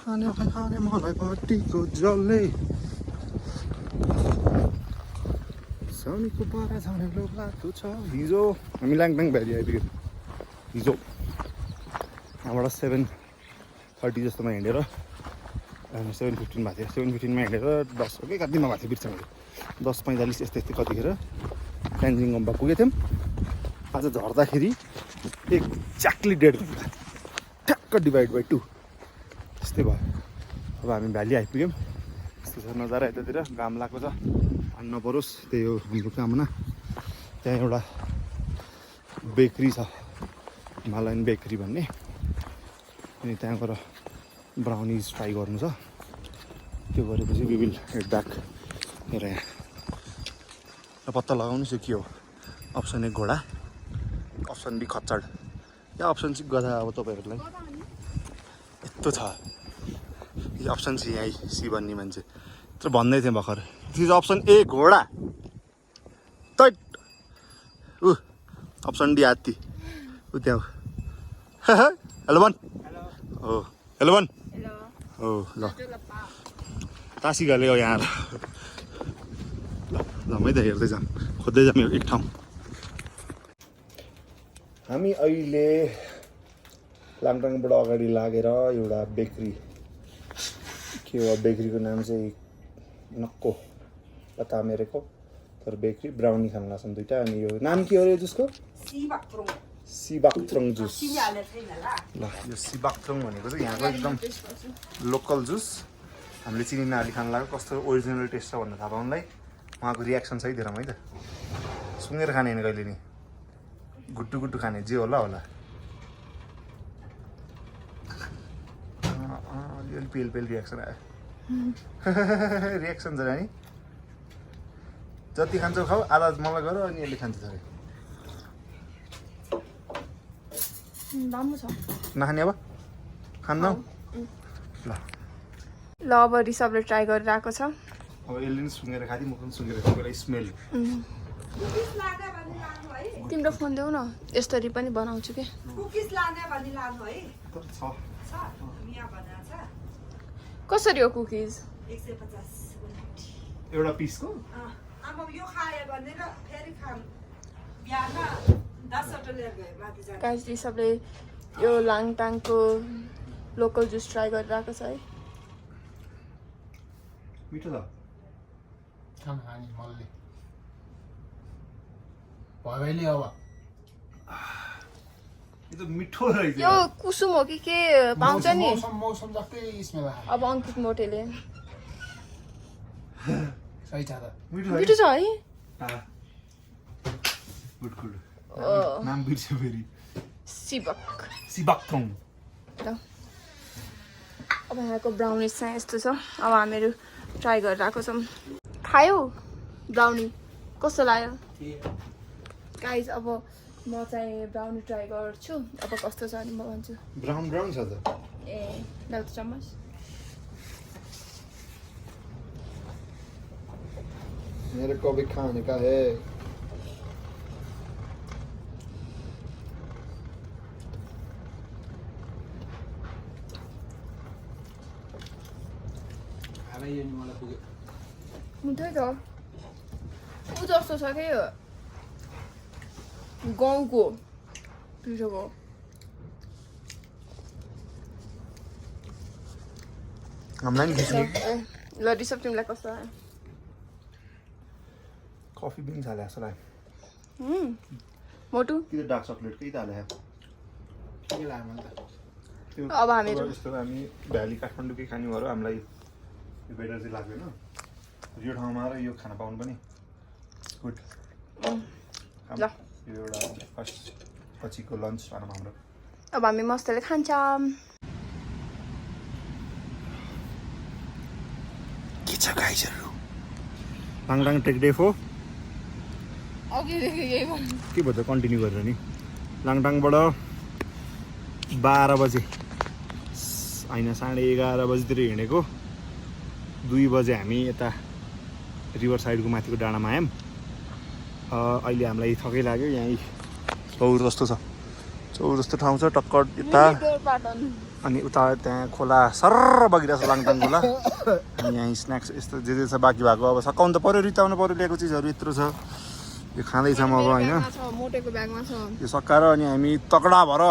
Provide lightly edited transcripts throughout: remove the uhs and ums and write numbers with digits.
खाने मलाई भट्टीको जलले सनीको पारा छाउने लोभ लाग्दो छ। हिजो हामी लाङटाङ भ्याली आइपुग्यौँ। हिजो यहाँबाट 7:30 जस्तोमा हिँडेर 7:15 भएको थियो। 7:15मा हिँडेर 10 हो कि कतिमा भएको थियो बिर्सेँ मैले। 10:45 यस्तै कतिखेर तेन्जिङ गुम्बा पुगेको थियौँ। आज झर्दाखेरि एक्ज्याक्टली 1.5 घन्टा ठ्याक्क डिभाइड बाई 2 त्यस्तै भयो। अब हामी भ्याली आइपुग्यौँ। यस्तो छ नजारा यतातिर, घाम लाग्को छ, हान्न नपरोस् त्यही हो हाम्रो कामना। त्यहाँ एउटा बेकरी छ, हिमालयन बेकरी भन्ने, अनि त्यहाँ गएर ब्राउनिज ट्राई गर्नु छ। त्यो गरेपछि वी विल हेड ब्याक। हेर यहाँ र पत्ता लगाउनु चाहिँ के हो। अप्सन ए घोडा, अप्सन बी खच्चड, या अप्सन सी गधा। अब तपाईँहरूलाई यस्तो छ, यो अप्सन सी यहीँ सी भन्ने मान्छे तर भन्दै थिएँ भर्खर। दिस इज अप्सन ए घोडा तट ऊ अप्सन डी हात्ती ऊ त्यहाँ हेलो भन हो हेलो भन हो ल तासी गले हो यहाँ ल मै त हेर्दै जाऊँ खोज्दै जाऊँ एक ठाउँ। हामी अहिले लाङटाङबाट अगाडि लागेर एउटा बेकरी, के हो बेकरीको नाम चाहिँ नक्को पता मेरेको, तर बेकरी ब्राउनी खान लाग्छन् दुइटा। अनि यो नाम के हो जसको सिबाक्त्रङ जुस। ल यो सिबाक्त्रङ भनेको चाहिँ यहाँको एकदम लोकल जुस। हामीले चिनी नहाली खान लाग्यो, कस्तो ओरिजिनल टेस्ट छ भनेर थाहा पाउनुलाई उहाँको रियाक्सन सही दिएर है त। सुँगेर खाने होइन कहिले नि, गुट्टु गुट्टु खाने जे होला होला। अलिअलि पेल पेल रियाक्सन आयो। रियाक्सन छ नि, जति खान्छौ खाऊ, आधा मलाई गर अनि यसले खान्छ थोरै। नखाने अब खान्न ल ल अब रिसबले ट्राई गरिरहेको छ। अब यसले नि सुँगेर खाँदै म पनि सुँगेर खाएको स्मेल। तिम्रो फोन देऊ न, यसरी पनि बनाउँछु के। कसरी हो कुकिज? 150 एउटा पिसको अब यो खायो भने र फेरि खाम बिहान 10 वटा लिएर गए माथि जान्छ। गाइस रिसबले यो लाङटाङको लोकल जुस ट्राई गरिरहेको छ है। मिठो छ। खाने मल्ली भइले अब यो त मिठो रहेछ। यो कुसुम हो कि के पाउँछ नि। मौसम जस्तै स्मेल आयो। अब अंकित मोटेले सही छ त। मिठो छ है। Good good. नाम बिर्स्यो फेरि। सिबाक्त्रङ। ल अब यहाँको ब्राउनिज चाहिँ यस्तो छ। अब हामीहरू ट्राई गरिरहेको छौँ। खायो ब्राउनी कस्तो लाग्यो गाइज? अब म चाहिँ ब्राउनी ट्राई गर्छु, अब कस्तो छ अनि म भन्छु। ब्राउन ब्राउन छ त। ए ल चम्मच। मेरे को भी खाने का है। खाना यो नि मलाई पुग्यो। मिठै छ। ऊ जस्तो छ कि गाउँको पिरोको। हामीलाई नि खिच्ने ल रिसब तिमीलाई कस्तो लाग्यो? कफी बिन्स हाले जस्तो लाग्यो। मोटु कि त डार्क चक्लेट कि त हाले। के लाग्यो मलाई त? अब हामीहरू यस्तो हामी भ्याली काठमाडौँकै खाने भएर हामीलाई यो बेटर चाहिँ लाग्दैन। यो ठाउँमा आएर यो खाना पाउनु पनि गुड। ल यो एउटा ब्रेकफास्ट पछिको लन्च भनौँ हाम्रो। अब हामी मस्तले खान्छौँ। के छ गाइजहरू? लाङटाङ टेक डे हो। अघिदेखि यही भन्नु। के भन्छ कन्टिन्यू गरेर नि। लाङटाङबाट 12 बजे होइन 11:30 बजीतिर हिँडेको। 2 बजे हामी यता रिभर साइडको माथिको डाँडामा आयौँ। अहिले हामीलाई थकै लाग्यो। यहीँ चौर जस्तो छ, सो जस्तो ठाउँ छ टक्कर यता अनि उता त्यहाँ खोला सर्र बगिरहेको छ लाङटाङ खोला अनि यहाँ स्न्याक्स यस्तो जे जे छ बाँकी भएको अब सकाउनु त पऱ्यो रिताउनु पऱ्यो ल्याएको चिजहरू यत्रो छ यो खाँदैछौँ अब होइन मोटेको ब्यागमा छ यो सकाएर अनि हामी तकडा भएर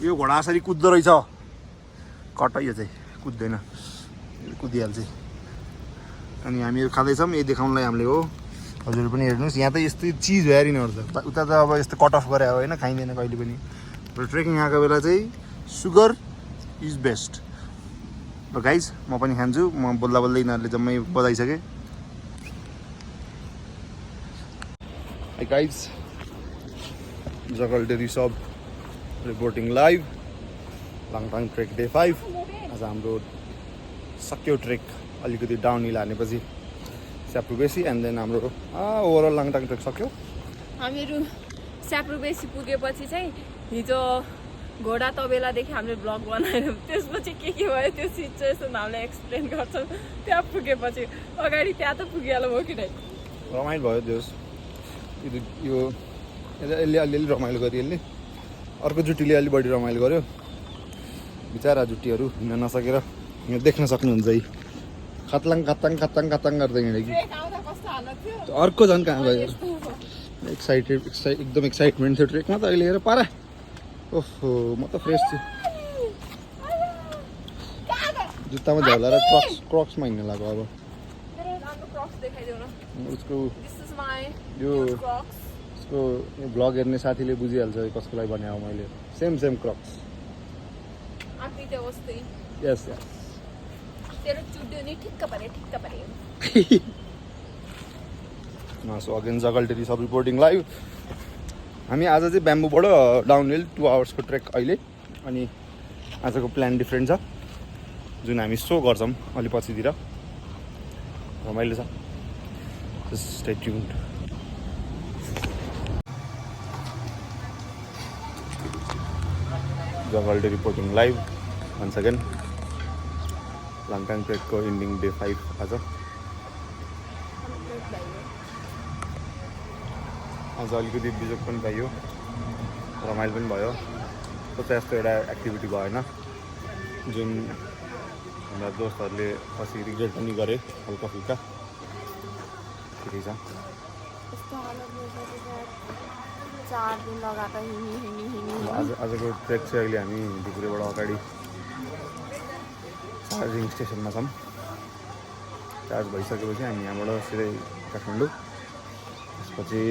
यो घोडा यसरी कुद्दो रहेछ कट यो चाहिँ कुद्दैन कुदिहाल्छ अनि हामी यो खाँदैछौँ यही देखाउनलाई हामीले हो हजुर पनि हेर्नुहोस् यहाँ त यस्तो चिज हो यार यिनीहरू त उता त अब यस्तो कट अफ गरे हो होइन खाइँदैन कहिले पनि र ट्रेकिङ आएको बेला चाहिँ सुगर इज बेस्ट र गाइज म पनि खान्छु म बोल्दा बोल्दै यिनीहरूले जम्मै बजाइसकेँ Hi guys, जगलडेरी सब reporting live Langtang trek day 5 आज हाम्रो सक्यो ट्रेक अलिकति डाउन हिल हानेपछि स्याप्रुबेसी एन्ड देन हाम्रो ओभरअल लाङटाङ ट्रेक सक्यो हामीहरू स्याप्रुबेसी पुगेपछि चाहिँ हिजो घोडा तबेलादेखि हामीले ब्लग बनाएर त्यसपछि के भयो त्यो सिचुएसन हामीले एक्सप्लेन गर्छौँ त्यहाँ पुगेपछि अगाडि त्यहाँ त पुगिहाल्नु भयो कि नै रमाइलो भयो जोस् यो यसले अलिअलि रमाइलो गऱ्यो यसले अर्को जुटीले अलि बढी रमाइलो गर्यो बिचरा जुटीहरू हिँड्न नसकेर यहाँ देख्न सक्नुहुन्छ है खत्लाङ खत्ताङ खत्ताङ खत्ताङ गर्दै हिँडेको अर्को झन् कहाँ गयो एकदम एक्साइटमेन्ट थियो ट्रेकमा त अहिले हेर पारा ओहो म त फ्रेस छु जुत्तामा झोला र क्रक्समा हिँड्न लाग्यो अब उसको यो उसको ब्लग हेर्ने साथीले बुझिहाल्छ कसको लागि भने हो मैले same crux yes so again जगलडेरी सब रिपोर्टिङ लाइभ हामी आज चाहिँ ब्याम्बूबाट डाउन हिल 2 आवर्सको ट्रेक अहिले अनि आजको प्लान डिफ्रेन्ट छ जुन हामी सो गर्छौँ अलि पछितिर रमाइलो छ स्टे ट्युन्ड जगलडे reporting live once again Langtang ट्रेकको इन्डिङ डे 5 आज अलिकति बिजोग पनि पाइयो रमाइलो पनि भयो सोचे जस्तो एउटा एक्टिभिटी भएन जुन हाम्रा दोस्तहरूले पछि रिग्रेट पनि गरे हल्का फुल्का ठिकै छ 4 दिन लगातार हिँडी आजको ट्रेक चाहिँ अहिले हामी ढुकुरेबाट अगाडि चार्जिङ स्टेसनमा छौँ चार्ज भइसकेपछि हामी यहाँबाट सिधै काठमाडौँ त्यसपछि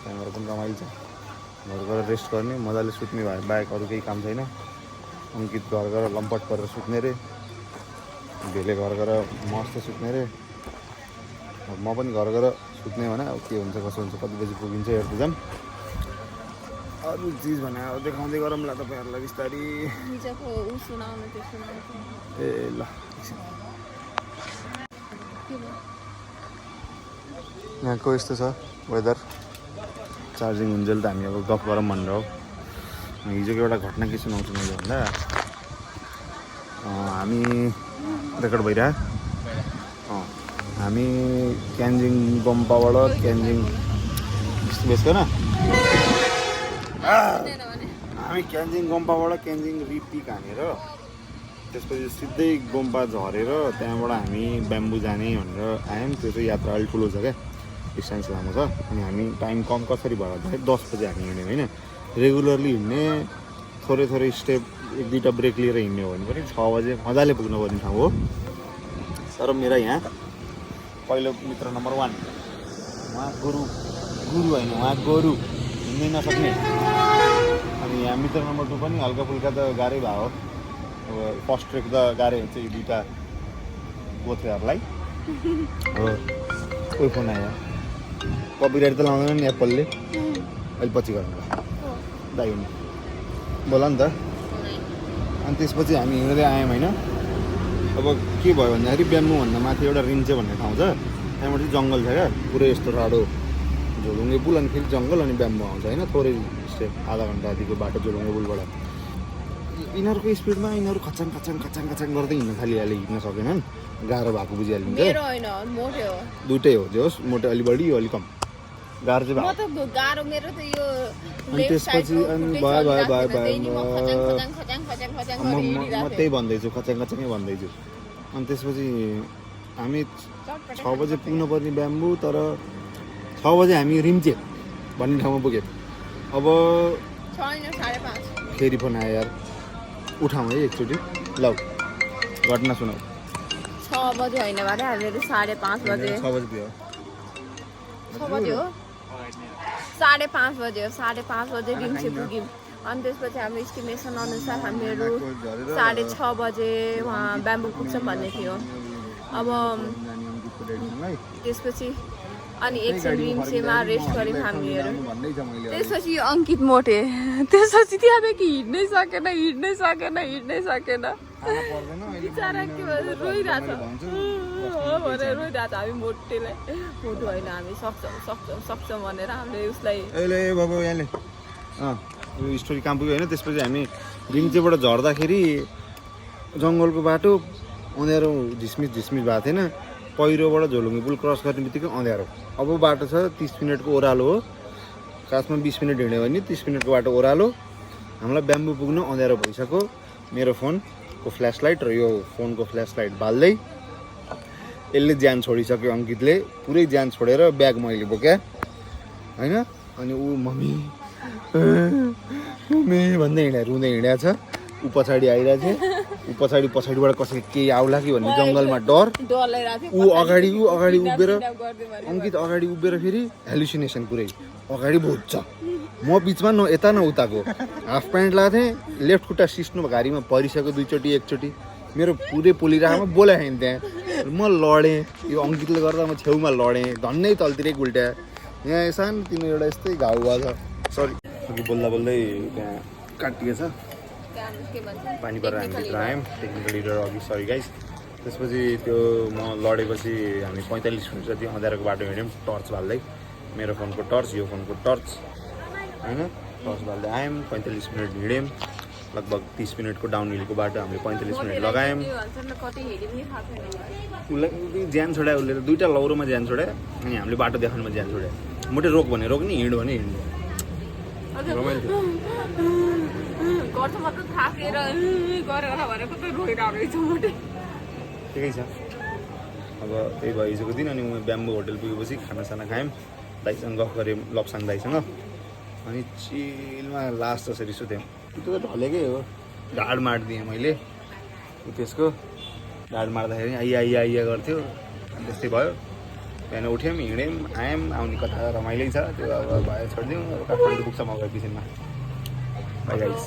त्यहाँबाट पनि रमाइलो छ घर गएर रेस्ट गर्ने मजाले सुत्ने भए बाहेक अरू केही काम छैन अङ्कित घर गएर लम्पट गरेर सुत्ने रे भेले घर गएर मस्त सुत्ने रे म पनि घर गएर सुत्ने भने अब के हुन्छ कसो हुन्छ कति बजी पुगिन्छ हेर्दै जाऊँ अरू चिज भने अब देखाउँदै गरौँला तपाईँहरूलाई बिस्तारी ए ल यहाँको यस्तो छ वेदर चार्जिङ हुन्जेल त हामी अब गफ गरौँ भनेर हो हिजोको एउटा घटना के सुनाउँछु मैले भन्दा हामी रेकर्ड भइरह्यो हामी क्यान्जिङ गोम्पाबाट क्यान्जिङ बेसको न हामी क्यान्जिङ गोम्पाबाट क्यान्जिङ रिपिक हानेर त्यसपछि सिधै गोम्पा झरेर त्यहाँबाट हामी ब्याम्बू जाने भनेर आयौँ त्यो चाहिँ यात्रा अलिक ठुलो छ क्या डिस्टेन्स लामो छ अनि हामी टाइम कम कसरी भयो भन्दाखेरि 10 बजे हामी हिँड्यौँ होइन रेगुलरली हिँड्ने थोरै स्टेप 1-2टा ब्रेक लिएर हिँड्ने हो भने पनि 6 बजे मजाले पुग्नुपर्ने ठाउँ हो तर मेरो यहाँ पहिलो मित्र नम्बर 1 उहाँ गुरु होइन उहाँ गोरु हिँड्नै नसक्ने अनि यहाँ मित्र नम्बर 2 पनि हल्का फुल्का त गाह्रै भयो अब फर्स्ट ट्रेक त गाह्रै हुन्छ यी 2टा गोत्रेहरूलाई हो कोही फोन आयो कपिराइट त लाउँदैन नि एप्पलले अहिले पछि गरौँ दाइ हुनु बोला नि त अनि त्यसपछि हामी हिँड्दै आयौँ होइन अब के भयो भन्दाखेरि ब्याम्बूभन्दा माथि एउटा रिन्चे भन्ने ठाउँ छ त्यहाँबाट चाहिँ जङ्गल छ क्या पुरै यस्तो राडो झोलुङ्गे पुल अनि फेरि जङ्गल अनि ब्याम्बू आउँछ होइन थोरै स्टेप आधा घन्टा जतिको बाटो झोलुङ्गे पुलबाट यिनीहरूको स्पिडमा यिनीहरू खचाङ गर्दै हिँड्न थालिहाल्यो हिँड्न सकेनन् गाह्रो भएको बुझिहालिन्छ दुइटै हो जे होस् मोटे अलि बढी अलि कम गाह्रो चाहिँ म भयो त गाह्रो मेरो त यो अनि त्यसपछि अनि भयो म त्यही भन्दैछु खच्याङ खच्याङै भन्दैछु अनि त्यसपछि हामी 6 बजे पुग्नुपर्ने ब्याम्बु तर 6 बजे हामी रिम्चे भन्ने ठाउँमा पुग्यौँ अब छैन 5:30 फेरि फोन आयो यार उठाउँ है एकचोटि ल घटना सुनाऊ 6 बजे होइन भने हामीहरू 5:30 बजे 6 बजे पुग्यो 6 बजे हो 5:30 बजे हो 5:30 बजे रिम्चे पुग्यौँ अनि त्यसपछि हाम्रो इस्टिमेसन अनुसार हामीहरू 6:30 बजे वहाँ ब्याम्बु पुग्छौँ भन्ने थियो अब त्यसपछि अनि एकछिन रिम्सेमा रेस्ट गऱ्यौँ हामीहरू त्यसपछि अङ्कित मोटे त्यसपछि त्यहाँ कि हिँड्नै सकेन बिचरा के भन्छ रोइरहेछ भनेर रोइरहेछ हामी मोटेलाई मोटो होइन हामी सक्छौँ भनेर हामीले उसलाई अहिले बाबु यहाँले यो स्टोरी काम पुग्यो होइन त्यसपछि हामी रिम्चेबाट झर्दाखेरि जङ्गलको बाटो अँध्यारो झिसमिस भएको थिएन पहिरोबाट झोलुङ्गे पुल क्रस गर्ने बित्तिकै अँध्यारो अब बाटो छ 30 मिनटको ओह्रालो हो खासमा 20 मिनट हिँड्यो भने 30 मिनटको बाटो ओह्रालो हामीलाई ब्याम्बु पुग्नु अँध्यारो भइसक्यो मेरो फोनको फ्ल्यास लाइट र यो फोनको फ्ल्यास लाइट बाल्दै यसले ज्यान छोडिसक्यो अङ्कितले पुरै ज्यान छोडेर ब्याग मैले बोक्या होइन अनि ऊ मम्मी भन्दै रुँदै हिँडेको छ ऊ पछाडि आइरहेको थियो ऊ पछाडिबाट कसै केही आउला कि भन्ने जङ्गलमा डर ऊ अगाडि उभिएर अङ्कित अगाडि उभिएर फेरि हेलुसिनेसन पुरै अगाडि भूत छ म बिचमा न यता न उताको हाफ प्यान्ट लगाएको थिएँ लेफ्ट खुट्टा सिस्नो घारीमा परिसक्यो 2 चोटि 1 चोटि मेरो पुरै पोलिरहेको बोलाएँ त्यहाँ म लडेँ यो अङ्कितले गर्दा म छेउमा लडेँ धन्नै तलतिरै उल्ट्या यहाँ सानोतिनो एउटा यस्तै घाउ भएको छ सरी अघि बोल्दै त्यहाँ काटिएको छ पानी परेर हामी भित्र आयौँ टेक्निकल लिडर अघि सरी गाइस त्यसपछि त्यो म लडेपछि हामी 45 मिनट जति अँध्यारोको बाटो हिँड्यौँ टर्च बाल्दै मेरो फोनको टर्च यो फोनको टर्च होइन टर्च बाल्दै आयौँ 45 मिनट हिँड्यौँ लगभग 30 मिनटको डाउन हिलको बाटो हामीले 45 मिनट लगायौँ उसलाई ज्यान छोड्यो उसले 2टा लौरोमा ज्यान छोड्यो अनि हामीले बाटो देखाउनुमा ज्यान छोड्यो मोटे रोक भने रोक्ने हिँड भने हिँड्नु रमाइलो थियो ठिकै छ अब त्यही भयो हिजोको दिन अनि म ब्याम्बो होटल पुगेपछि खानासाना खायौँ दाइसँग गफ गऱ्यौँ लप्साङ दाइसँग अनि चिलमा लास्ट जसरी सुत्यौँ त्यो त ढलेकै हो ढाड मारिदिएँ मैले त्यसको ढाड मार्दाखेरि आइया गर्थ्यो अनि त्यस्तै भयो बिहान उठ्यौँ हिँड्यौँ आयौँ आउने कथा रमाइलै छ त्यो अब भयो छोडिदिउँ अब काठमाडौँ पुग्छौँ अब एकैछिनमा बाई गाइस